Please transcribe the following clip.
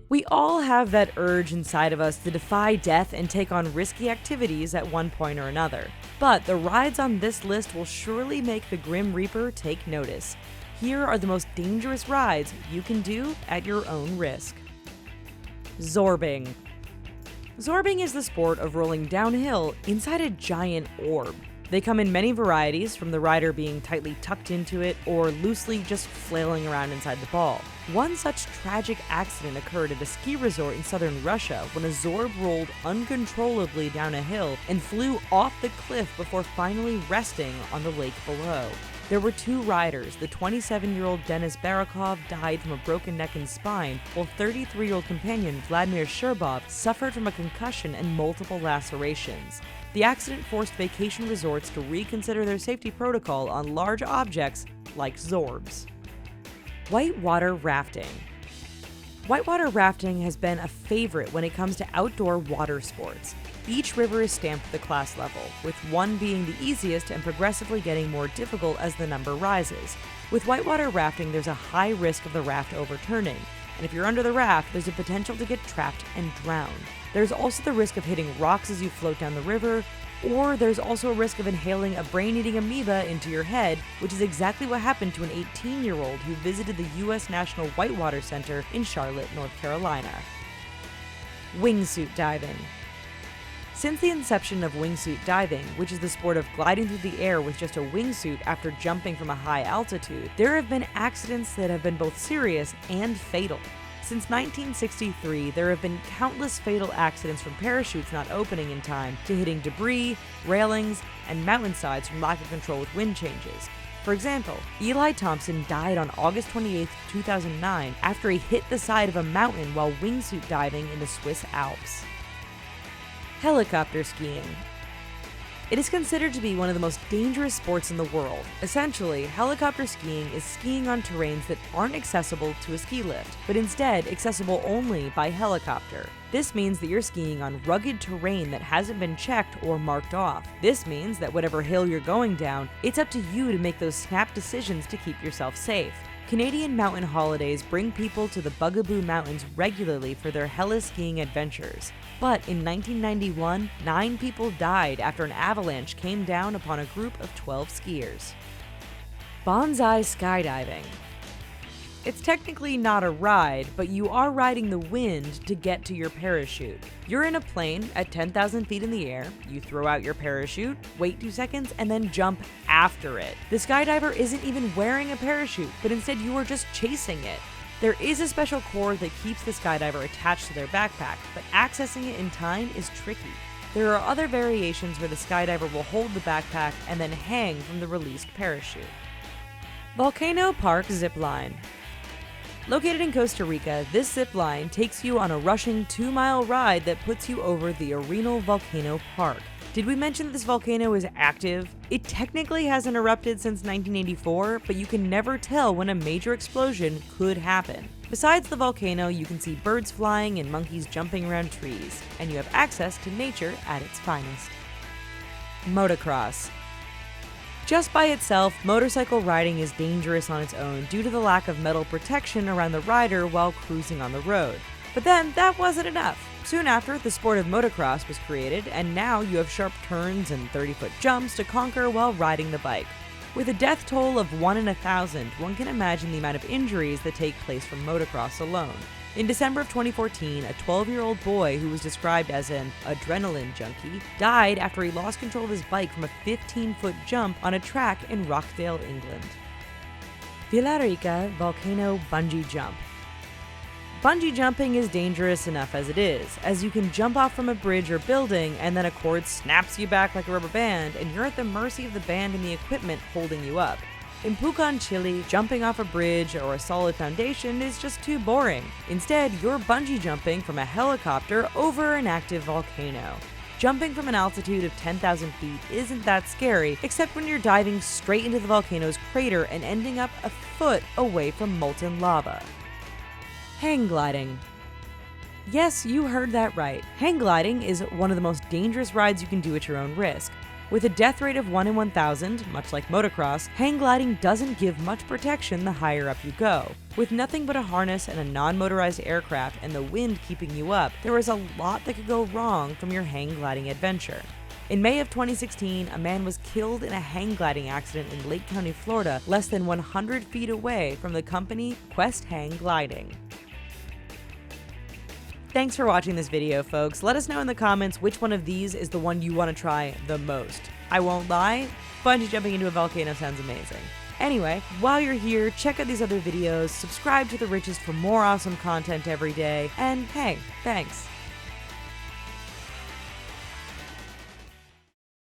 We all have that urge inside of us to defy death and take on risky activities at one point or another. But the rides on this list will surely make the Grim Reaper take notice. Here are the most dangerous rides you can do at your own risk. Zorbing. Zorbing is the sport of rolling downhill inside a giant orb. They come in many varieties, from the rider being tightly tucked into it or loosely just flailing around inside the ball. One such tragic accident occurred at a ski resort in southern Russia when a Zorb rolled uncontrollably down a hill and flew off the cliff before finally resting on the lake below. There were two riders. The 27-year-old Denis Barakov died from a broken neck and spine, while 33-year-old companion Vladimir Sherbov suffered from a concussion and multiple lacerations. The accident forced vacation resorts to reconsider their safety protocol on large objects like Zorbs. Whitewater Rafting. Whitewater rafting has been a favorite when it comes to outdoor water sports. Each river is stamped with a class level, with one being the easiest and progressively getting more difficult as the number rises. With whitewater rafting, there's a high risk of the raft overturning, and if you're under the raft, there's a potential to get trapped and drown. There's also the risk of hitting rocks as you float down the river, or there's also a risk of inhaling a brain-eating amoeba into your head, which is exactly what happened to an 18-year-old who visited the U.S. National Whitewater Center in Charlotte, North Carolina. Wingsuit Diving. Since the inception of wingsuit diving, which is the sport of gliding through the air with just a wingsuit after jumping from a high altitude, there have been accidents that have been both serious and fatal. Since 1963, there have been countless fatal accidents from parachutes not opening in time to hitting debris, railings, and mountainsides from lack of control with wind changes. For example, Eli Thompson died on August 28, 2009 after he hit the side of a mountain while wingsuit diving in the Swiss Alps. Helicopter skiing. It is considered to be one of the most dangerous sports in the world. Essentially, helicopter skiing is skiing on terrains that aren't accessible to a ski lift, but instead accessible only by helicopter. This means that you're skiing on rugged terrain that hasn't been checked or marked off. This means that whatever hill you're going down, it's up to you to make those snap decisions to keep yourself safe. Canadian mountain holidays bring people to the Bugaboo Mountains regularly for their heli-skiing adventures. But in 1991, 9 people died after an avalanche came down upon a group of 12 skiers. Bonsai skydiving. It's technically not a ride, but you are riding the wind to get to your parachute. You're in a plane at 10,000 feet in the air, you throw out your parachute, wait 2 seconds, and then jump after it. The skydiver isn't even wearing a parachute, but instead you are just chasing it. There is a special cord that keeps the skydiver attached to their backpack, but accessing it in time is tricky. There are other variations where the skydiver will hold the backpack and then hang from the released parachute. Volcano Park Zipline. Located in Costa Rica, this zip line takes you on a rushing 2-mile ride that puts you over the Arenal Volcano Park. Did we mention that this volcano is active? It technically hasn't erupted since 1984, but you can never tell when a major explosion could happen. Besides the volcano, you can see birds flying and monkeys jumping around trees, and you have access to nature at its finest. Motocross. Just by itself, motorcycle riding is dangerous on its own due to the lack of metal protection around the rider while cruising on the road. But then, that wasn't enough. Soon after, the sport of motocross was created, and now you have sharp turns and 30-foot jumps to conquer while riding the bike. With a death toll of 1 in 1,000, one can imagine the amount of injuries that take place from motocross alone. In December of 2014, a 12-year-old boy who was described as an adrenaline junkie died after he lost control of his bike from a 15-foot jump on a track in Rockdale, England. Villarrica Volcano Bungee Jump. Bungee jumping is dangerous enough as it is, as you can jump off from a bridge or building and then a cord snaps you back like a rubber band and you're at the mercy of the band and the equipment holding you up. In Pucón, Chile, jumping off a bridge or a solid foundation is just too boring. Instead, you're bungee jumping from a helicopter over an active volcano. Jumping from an altitude of 10,000 feet isn't that scary, except when you're diving straight into the volcano's crater and ending up a foot away from molten lava. Hang gliding. Yes, you heard that right. Hang gliding is one of the most dangerous rides you can do at your own risk. With a death rate of 1 in 1,000, much like motocross, hang gliding doesn't give much protection the higher up you go. With nothing but a harness and a non-motorized aircraft and the wind keeping you up, there is a lot that could go wrong from your hang gliding adventure. In May of 2016, a man was killed in a hang gliding accident in Lake County, Florida, less than 100 feet away from the company Quest Hang Gliding. Thanks for watching this video, folks. Let us know in the comments which one of these is the one you want to try the most. I won't lie, bungee jumping into a volcano sounds amazing. Anyway, while you're here, check out these other videos, subscribe to The Richest for more awesome content every day, and hey, thanks.